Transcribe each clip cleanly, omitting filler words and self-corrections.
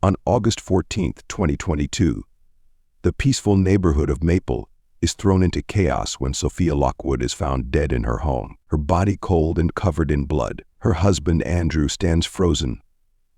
On August 14, 2022, the peaceful neighborhood of Maple is thrown into chaos when Sophia Lockwood is found dead in her home, her body cold and covered in blood. Her husband, Andrew, stands frozen,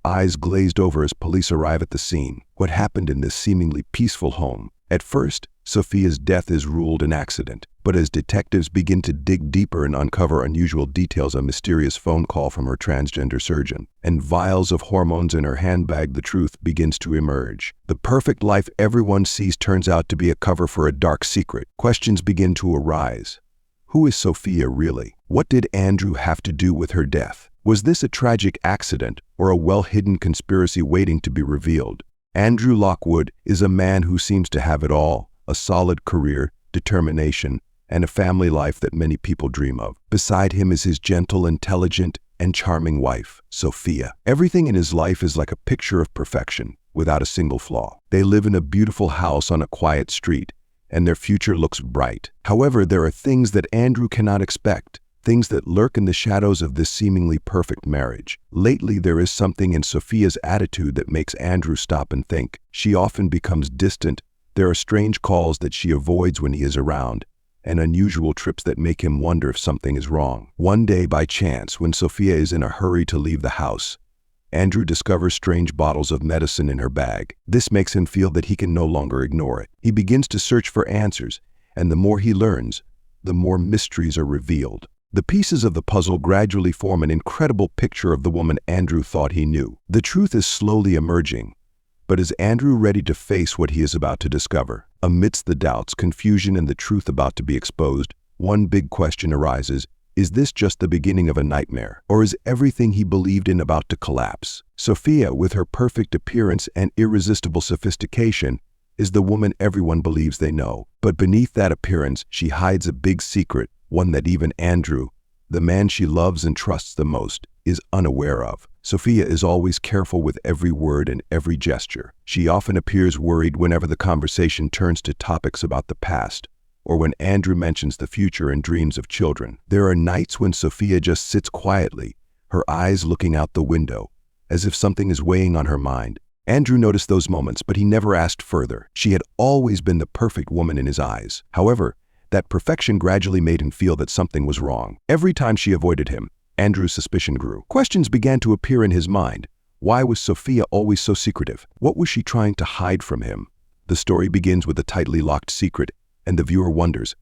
eyes glazed over as police arrive at the scene. What happened in this seemingly peaceful home? At first, Sophia's death is ruled an accident, but as detectives begin to dig deeper and uncover unusual details, a mysterious phone call from her transgender surgeon, and vials of hormones in her handbag, the truth begins to emerge. The perfect life everyone sees turns out to be a cover for a dark secret. Questions begin to arise. Who is Sophia really? What did Andrew have to do with her death? Was this a tragic accident or a well-hidden conspiracy waiting to be revealed? Andrew Lockwood is a man who seems to have it all: a solid career, determination, and a family life that many people dream of. Beside him is his gentle, intelligent, and charming wife, Sophia. Everything in his life is like a picture of perfection, without a single flaw. They live in a beautiful house on a quiet street, and their future looks bright. However, there are things that Andrew cannot expect, things that lurk in the shadows of this seemingly perfect marriage. Lately, there is something in Sophia's attitude that makes Andrew stop and think. She often becomes distant. There are strange calls that she avoids when he is around, and unusual trips that make him wonder if something is wrong. One day, by chance, when Sophia is in a hurry to leave the house, Andrew discovers strange bottles of medicine in her bag. This makes him feel that he can no longer ignore it. He begins to search for answers, and the more he learns, the more mysteries are revealed. The pieces of the puzzle gradually form an incredible picture of the woman Andrew thought he knew. The truth is slowly emerging, but is Andrew ready to face what he is about to discover? Amidst the doubts, confusion, and the truth about to be exposed, one big question arises: is this just the beginning of a nightmare, or is everything he believed in about to collapse? Sophia, with her perfect appearance and irresistible sophistication, is the woman everyone believes they know. But beneath that appearance, she hides a big secret, one that even Andrew, the man she loves and trusts the most, is unaware of. Sophia is always careful with every word and every gesture. She often appears worried whenever the conversation turns to topics about the past, or when Andrew mentions the future and dreams of children. There are nights when Sophia just sits quietly, her eyes looking out the window, as if something is weighing on her mind. Andrew noticed those moments, but he never asked further. She had always been the perfect woman in his eyes. However, that perfection gradually made him feel that something was wrong. Every time she avoided him, Andrew's suspicion grew. Questions began to appear in his mind. Why was Sophia always so secretive? What was she trying to hide from him? The story begins with a tightly locked secret, and the viewer wonders,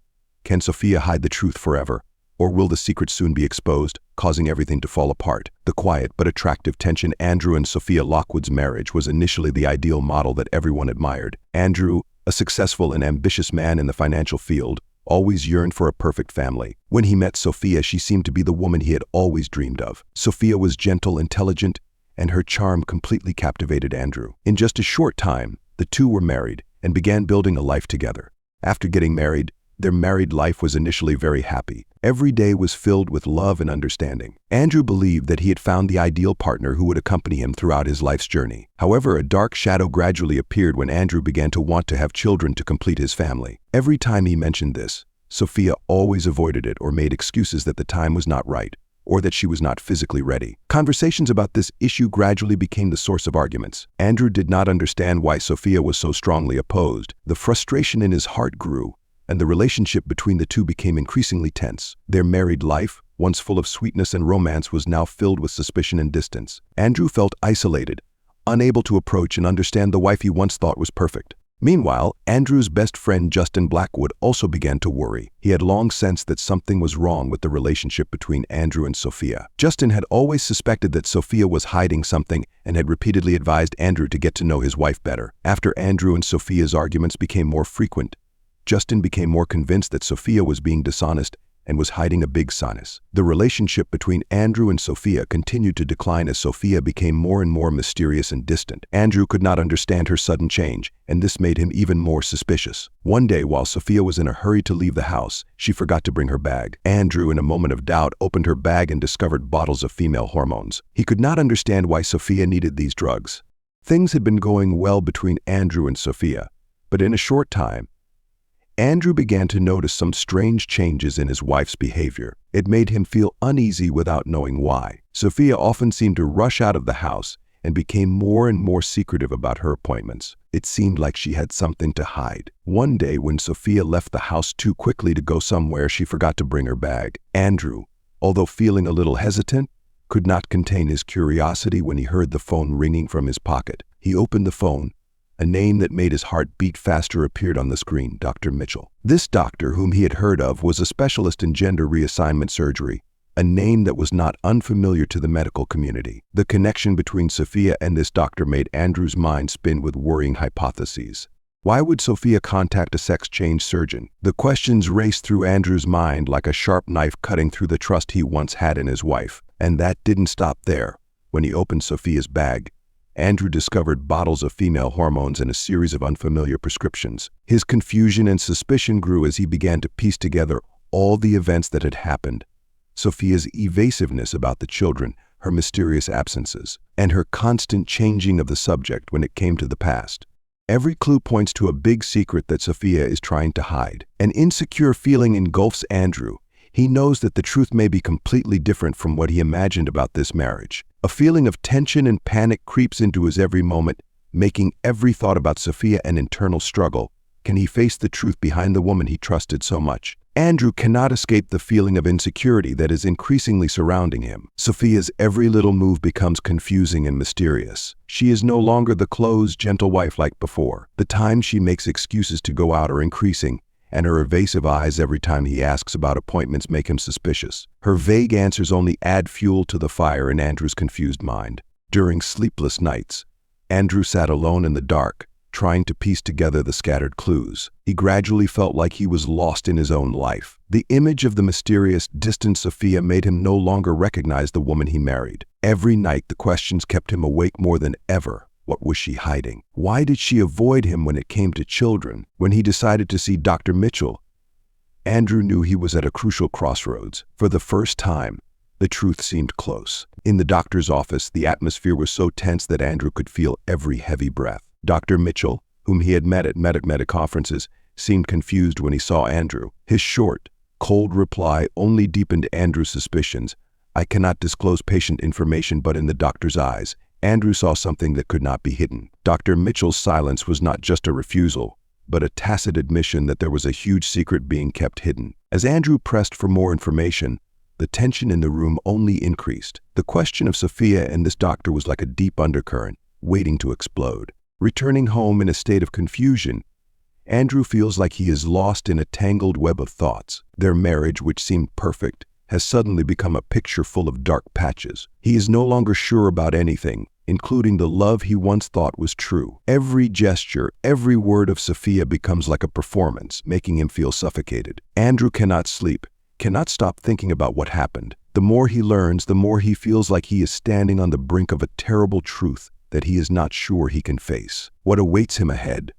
can Sophia hide the truth forever? Or will the secret soon be exposed, causing everything to fall apart? The quiet but attractive tension. Andrew and Sophia Lockwood's marriage was initially the ideal model that everyone admired. Andrew, a successful and ambitious man in the financial field, always yearned for a perfect family. When he met Sophia, she seemed to be the woman he had always dreamed of. Sophia was gentle, intelligent, and her charm completely captivated Andrew. In just a short time, the two were married and began building a life together. After getting married, their married life was initially very happy. Every day was filled with love and understanding. Andrew believed that he had found the ideal partner who would accompany him throughout his life's journey. However, a dark shadow gradually appeared when Andrew began to want to have children to complete his family. Every time he mentioned this, Sophia always avoided it or made excuses that the time was not right, or that she was not physically ready. Conversations about this issue gradually became the source of arguments. Andrew did not understand why Sophia was so strongly opposed. The frustration in his heart grew, and the relationship between the two became increasingly tense. Their married life, once full of sweetness and romance, was now filled with suspicion and distance. Andrew felt isolated, unable to approach and understand the wife he once thought was perfect. Meanwhile, Andrew's best friend Justin Blackwood also began to worry. He had long sensed that something was wrong with the relationship between Andrew and Sophia. Justin had always suspected that Sophia was hiding something and had repeatedly advised Andrew to get to know his wife better. After Andrew and Sophia's arguments became more frequent, Justin became more convinced that Sophia was being dishonest and was hiding a big sinus. The relationship between Andrew and Sophia continued to decline as Sophia became more and more mysterious and distant. Andrew could not understand her sudden change, and this made him even more suspicious. One day, while Sophia was in a hurry to leave the house, she forgot to bring her bag. Andrew, in a moment of doubt, opened her bag and discovered bottles of female hormones. He could not understand why Sophia needed these drugs. Things had been going well between Andrew and Sophia, but in a short time, Andrew began to notice some strange changes in his wife's behavior. It made him feel uneasy without knowing why. Sophia often seemed to rush out of the house and became more and more secretive about her appointments. It seemed like she had something to hide. One day, when Sophia left the house too quickly to go somewhere, she forgot to bring her bag. Andrew, although feeling a little hesitant, could not contain his curiosity when he heard the phone ringing from his pocket. He opened the phone. A name that made his heart beat faster appeared on the screen: Dr. Mitchell. This doctor, whom he had heard of, was a specialist in gender reassignment surgery, a name that was not unfamiliar to the medical community. The connection between Sophia and this doctor made Andrew's mind spin with worrying hypotheses. Why would Sophia contact a sex-change surgeon? The questions raced through Andrew's mind like a sharp knife cutting through the trust he once had in his wife. And that didn't stop there. When he opened Sophia's bag, Andrew discovered bottles of female hormones and a series of unfamiliar prescriptions. His confusion and suspicion grew as he began to piece together all the events that had happened: Sophia's evasiveness about the children, her mysterious absences, and her constant changing of the subject when it came to the past. Every clue points to a big secret that Sophia is trying to hide. An insecure feeling engulfs Andrew. He knows that the truth may be completely different from what he imagined about this marriage. A feeling of tension and panic creeps into his every moment, making every thought about Sophia an internal struggle. Can he face the truth behind the woman he trusted so much? Andrew cannot escape the feeling of insecurity that is increasingly surrounding him. Sophia's every little move becomes confusing and mysterious. She is no longer the closed, gentle wife like before. The times she makes excuses to go out are increasing, and her evasive eyes every time he asks about appointments make him suspicious. Her vague answers only add fuel to the fire in Andrew's confused mind. During sleepless nights, Andrew sat alone in the dark, trying to piece together the scattered clues. He gradually felt like he was lost in his own life. The image of the mysterious, distant Sophia made him no longer recognize the woman he married. Every night, the questions kept him awake more than ever. What was she hiding? Why did she avoid him when it came to children? When he decided to see Dr. Mitchell, Andrew knew he was at a crucial crossroads. For the first time, the truth seemed close. In the doctor's office, the atmosphere was so tense that Andrew could feel every heavy breath. Dr. Mitchell, whom he had met at medic conferences, seemed confused when he saw Andrew. His short, cold reply only deepened Andrew's suspicions. "I cannot disclose patient information," but in the doctor's eyes, Andrew saw something that could not be hidden. Dr. Mitchell's silence was not just a refusal, but a tacit admission that there was a huge secret being kept hidden. As Andrew pressed for more information, the tension in the room only increased. The question of Sophia and this doctor was like a deep undercurrent, waiting to explode. Returning home in a state of confusion, Andrew feels like he is lost in a tangled web of thoughts. Their marriage, which seemed perfect, has suddenly become a picture full of dark patches. He is no longer sure about anything, including the love he once thought was true. Every gesture, every word of Sophia becomes like a performance, making him feel suffocated. Andrew cannot sleep, cannot stop thinking about what happened. The more he learns, the more he feels like he is standing on the brink of a terrible truth that he is not sure he can face. What awaits him ahead?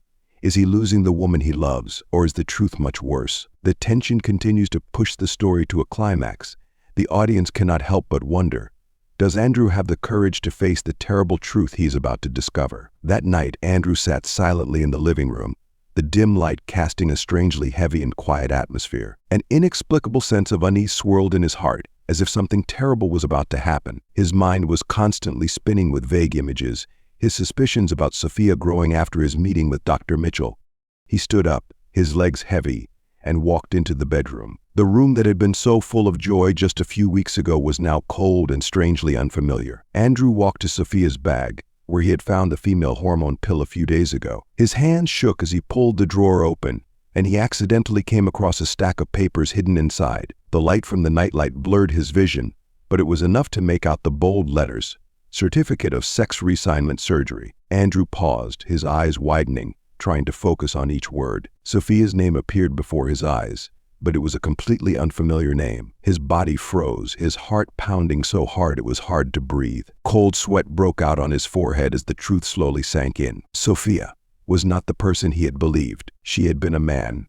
Is he losing the woman he loves, or is the truth much worse? The tension continues to push the story to a climax. The audience cannot help but wonder, does Andrew have the courage to face the terrible truth he is about to discover? That night, Andrew sat silently in the living room, the dim light casting a strangely heavy and quiet atmosphere. An inexplicable sense of unease swirled in his heart, as if something terrible was about to happen. His mind was constantly spinning with vague images, his suspicions about Sophia growing after his meeting with Dr. Mitchell. He stood up, his legs heavy, and walked into the bedroom. The room that had been so full of joy just a few weeks ago was now cold and strangely unfamiliar. Andrew walked to Sophia's bag, where he had found the female hormone pill a few days ago. His hands shook as he pulled the drawer open, and he accidentally came across a stack of papers hidden inside. The light from the nightlight blurred his vision, but it was enough to make out the bold letters: Certificate of Sex Reassignment Surgery. Andrew paused, his eyes widening, trying to focus on each word. Sophia's name appeared before his eyes, but it was a completely unfamiliar name. His body froze, his heart pounding so hard it was hard to breathe. Cold sweat broke out on his forehead as the truth slowly sank in. Sophia was not the person he had believed. She had been a man.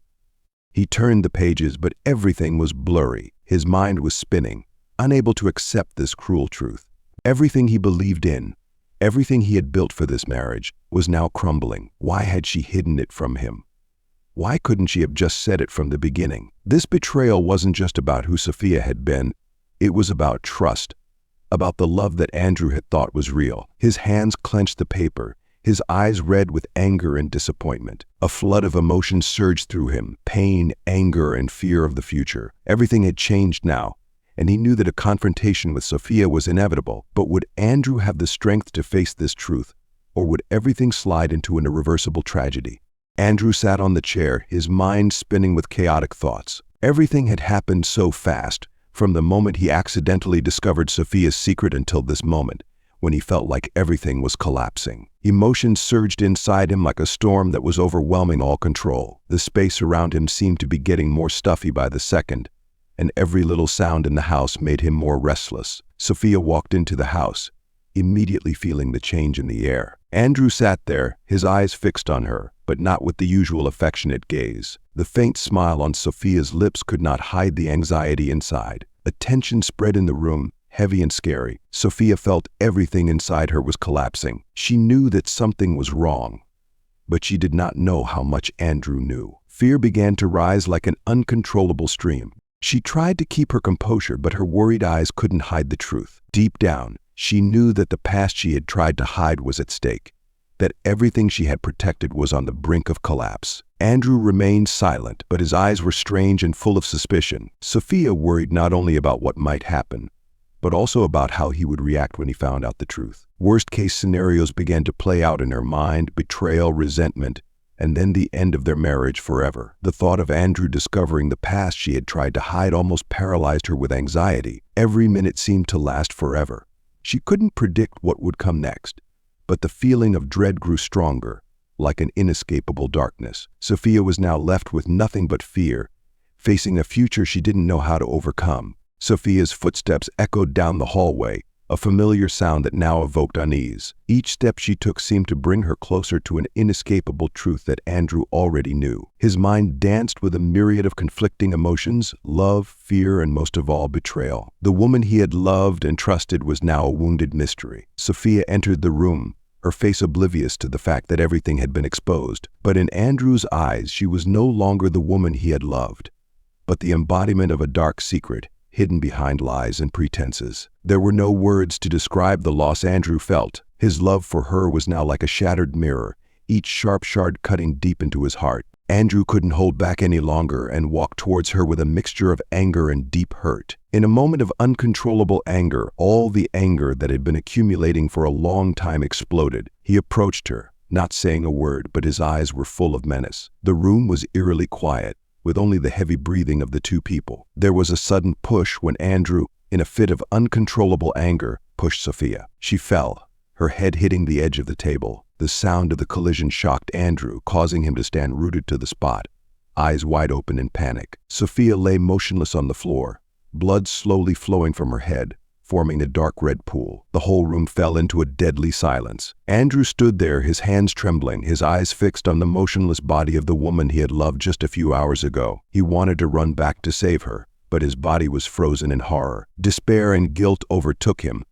He turned the pages, but everything was blurry. His mind was spinning, unable to accept this cruel truth. Everything he believed in, everything he had built for this marriage, was now crumbling. Why had she hidden it from him? Why couldn't she have just said it from the beginning? This betrayal wasn't just about who Sophia had been. It was about trust. about the love that Andrew had thought was real. His hands clenched the paper, his eyes red with anger and disappointment. A flood of emotions surged through him, pain, anger, and fear of the future. Everything had changed now, and he knew that a confrontation with Sophia was inevitable. But would Andrew have the strength to face this truth, or would everything slide into an irreversible tragedy? Andrew sat on the chair, his mind spinning with chaotic thoughts. Everything had happened so fast, from the moment he accidentally discovered Sophia's secret until this moment, when he felt like everything was collapsing. Emotions surged inside him like a storm that was overwhelming all control. The space around him seemed to be getting more stuffy by the second, and every little sound in the house made him more restless. Sophia walked into the house, immediately feeling the change in the air. Andrew sat there, his eyes fixed on her, but not with the usual affectionate gaze. The faint smile on Sophia's lips could not hide the anxiety inside. A tension spread in the room, heavy and scary. Sophia felt everything inside her was collapsing. She knew that something was wrong, but she did not know how much Andrew knew. Fear began to rise like an uncontrollable stream. She tried to keep her composure, but her worried eyes couldn't hide the truth. Deep down, she knew that the past she had tried to hide was at stake, that everything she had protected was on the brink of collapse. Andrew remained silent, but his eyes were strange and full of suspicion. Sophia worried not only about what might happen, but also about how he would react when he found out the truth. Worst-case scenarios began to play out in her mind: betrayal, resentment, and then the end of their marriage forever. The thought of Andrew discovering the past she had tried to hide almost paralyzed her with anxiety. Every minute seemed to last forever. She couldn't predict what would come next, but the feeling of dread grew stronger, like an inescapable darkness. Sophia was now left with nothing but fear, facing a future she didn't know how to overcome. Sophia's footsteps echoed down the hallway, a familiar sound that now evoked unease. Each step she took seemed to bring her closer to an inescapable truth that Andrew already knew. His mind danced with a myriad of conflicting emotions: love, fear, and most of all, betrayal. The woman he had loved and trusted was now a wounded mystery. Sophia entered the room, her face oblivious to the fact that everything had been exposed. But in Andrew's eyes, she was no longer the woman he had loved, but the embodiment of a dark secret, hidden behind lies and pretenses. There were no words to describe the loss Andrew felt. His love for her was now like a shattered mirror, each sharp shard cutting deep into his heart. Andrew couldn't hold back any longer and walked towards her with a mixture of anger and deep hurt. In a moment of uncontrollable anger, all the anger that had been accumulating for a long time exploded. He approached her, not saying a word, but his eyes were full of menace. The room was eerily quiet, with only the heavy breathing of the two people. There was a sudden push when Andrew, in a fit of uncontrollable anger, pushed Sophia. She fell, her head hitting the edge of the table. The sound of the collision shocked Andrew, causing him to stand rooted to the spot, eyes wide open in panic. Sophia lay motionless on the floor, blood slowly flowing from her head, forming a dark red pool. The whole room fell into a deadly silence. Andrew stood there, his hands trembling, his eyes fixed on the motionless body of the woman he had loved just a few hours ago. He wanted to run back to save her, but his body was frozen in horror. Despair and guilt overtook him,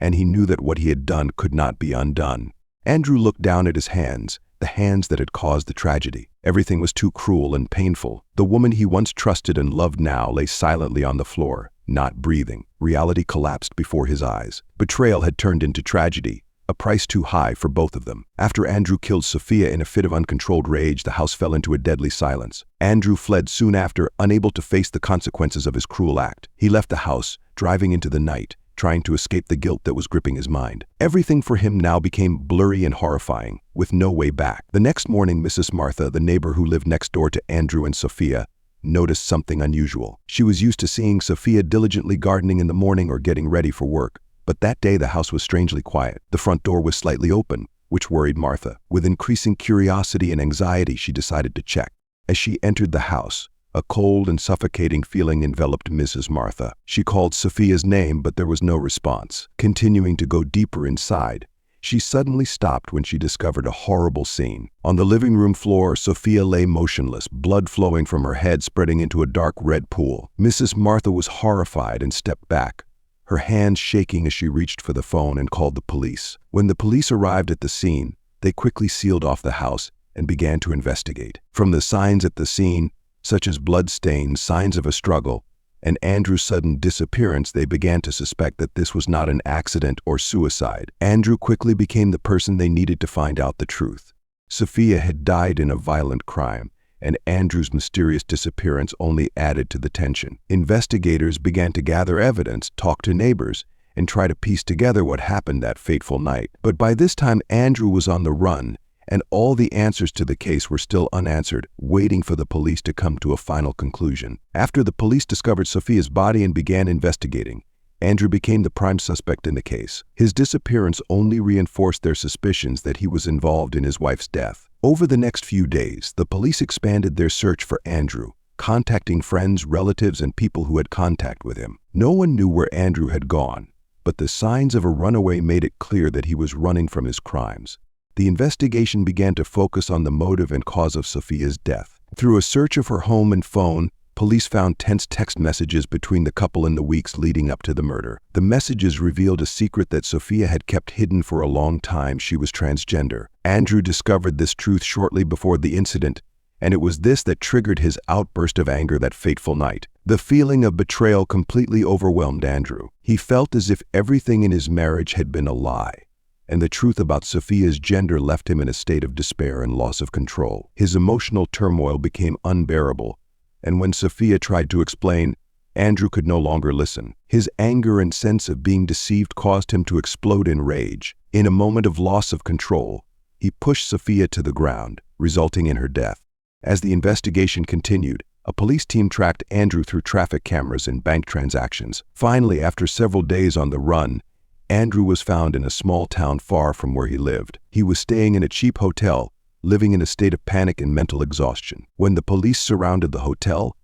and he knew that what he had done could not be undone. Andrew looked down at his hands, the hands that had caused the tragedy. Everything was too cruel and painful. The woman he once trusted and loved now lay silently on the floor, not breathing. Reality collapsed before his eyes. Betrayal had turned into tragedy, a price too high for both of them. After Andrew killed Sophia in a fit of uncontrolled rage, the house fell into a deadly silence. Andrew fled soon after, unable to face the consequences of his cruel act. He left the house, driving into the night, trying to escape the guilt that was gripping his mind. Everything for him now became blurry and horrifying, with no way back. The next morning, Mrs. Martha, the neighbor who lived next door to Andrew and Sophia, noticed something unusual. She was used to seeing Sophia diligently gardening in the morning or getting ready for work, but that day the house was strangely quiet. The front door was slightly open, which worried Martha. With increasing curiosity and anxiety, she decided to check. As she entered the house, a cold and suffocating feeling enveloped Mrs. Martha. She called Sophia's name, but there was no response. Continuing to go deeper inside, she suddenly stopped when she discovered a horrible scene. On the living room floor, Sophia lay motionless, blood flowing from her head spreading into a dark red pool. Mrs. Martha was horrified and stepped back, her hands shaking as she reached for the phone and called the police. When the police arrived at the scene, they quickly sealed off the house and began to investigate. From the signs at the scene, such as blood stains, signs of a struggle, and Andrew's sudden disappearance, they began to suspect that this was not an accident or suicide. Andrew quickly became the person they needed to find out the truth. Sophia had died in a violent crime, and Andrew's mysterious disappearance only added to the tension. Investigators began to gather evidence, talk to neighbors, and try to piece together what happened that fateful night. But by this time, Andrew was on the run, and all the answers to the case were still unanswered, waiting for the police to come to a final conclusion. After the police discovered Sophia's body and began investigating, Andrew became the prime suspect in the case. His disappearance only reinforced their suspicions that he was involved in his wife's death. Over the next few days, the police expanded their search for Andrew, contacting friends, relatives, and people who had contact with him. No one knew where Andrew had gone, but the signs of a runaway made it clear that he was running from his crimes. The investigation began to focus on the motive and cause of Sophia's death. Through a search of her home and phone, police found tense text messages between the couple in the weeks leading up to the murder. The messages revealed a secret that Sophia had kept hidden for a long time: she was transgender. Andrew discovered this truth shortly before the incident, and it was this that triggered his outburst of anger that fateful night. The feeling of betrayal completely overwhelmed Andrew. He felt as if everything in his marriage had been a lie, and the truth about Sophia's gender left him in a state of despair and loss of control. His emotional turmoil became unbearable, and when Sophia tried to explain, Andrew could no longer listen. His anger and sense of being deceived caused him to explode in rage. In a moment of loss of control, he pushed Sophia to the ground, resulting in her death. As the investigation continued, a police team tracked Andrew through traffic cameras and bank transactions. Finally, after several days on the run, Andrew was found in a small town far from where he lived. He was staying in a cheap hotel, living in a state of panic and mental exhaustion. When the police surrounded the hotel,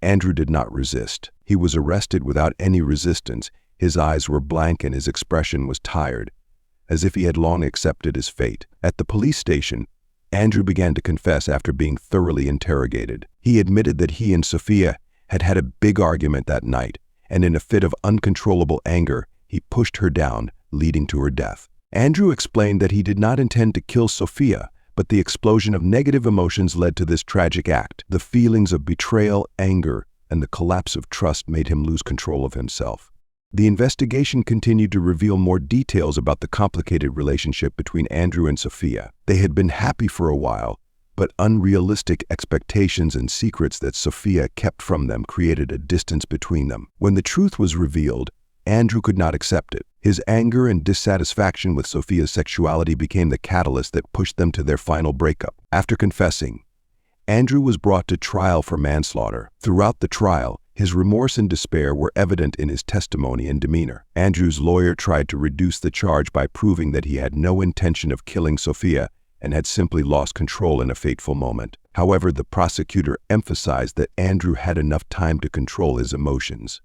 Andrew did not resist. He was arrested without any resistance. His eyes were blank and his expression was tired, as if he had long accepted his fate. At the police station, Andrew began to confess after being thoroughly interrogated. He admitted that he and Sophia had had a big argument that night, and in a fit of uncontrollable anger, he pushed her down, leading to her death. Andrew explained that he did not intend to kill Sophia, but the explosion of negative emotions led to this tragic act. The feelings of betrayal, anger, and the collapse of trust made him lose control of himself. The investigation continued to reveal more details about the complicated relationship between Andrew and Sophia. They had been happy for a while, but unrealistic expectations and secrets that Sophia kept from them created a distance between them. When the truth was revealed, Andrew could not accept it. His anger and dissatisfaction with Sophia's sexuality became the catalyst that pushed them to their final breakup. After confessing, Andrew was brought to trial for manslaughter. Throughout the trial, his remorse and despair were evident in his testimony and demeanor. Andrew's lawyer tried to reduce the charge by proving that he had no intention of killing Sophia and had simply lost control in a fateful moment. However, the prosecutor emphasized that Andrew had enough time to control his emotions,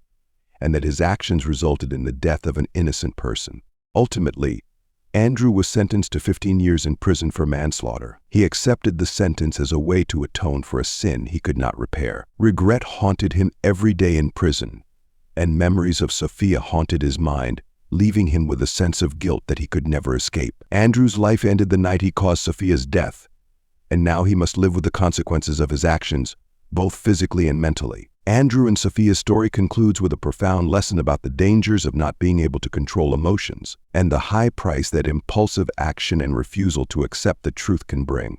and that his actions resulted in the death of an innocent person. Ultimately, Andrew was sentenced to 15 years in prison for manslaughter. He accepted the sentence as a way to atone for a sin he could not repair. Regret haunted him every day in prison, and memories of Sophia haunted his mind, leaving him with a sense of guilt that he could never escape. Andrew's life ended the night he caused Sophia's death, and now he must live with the consequences of his actions, both physically and mentally. Andrew and Sophia's story concludes with a profound lesson about the dangers of not being able to control emotions, and the high price that impulsive action and refusal to accept the truth can bring.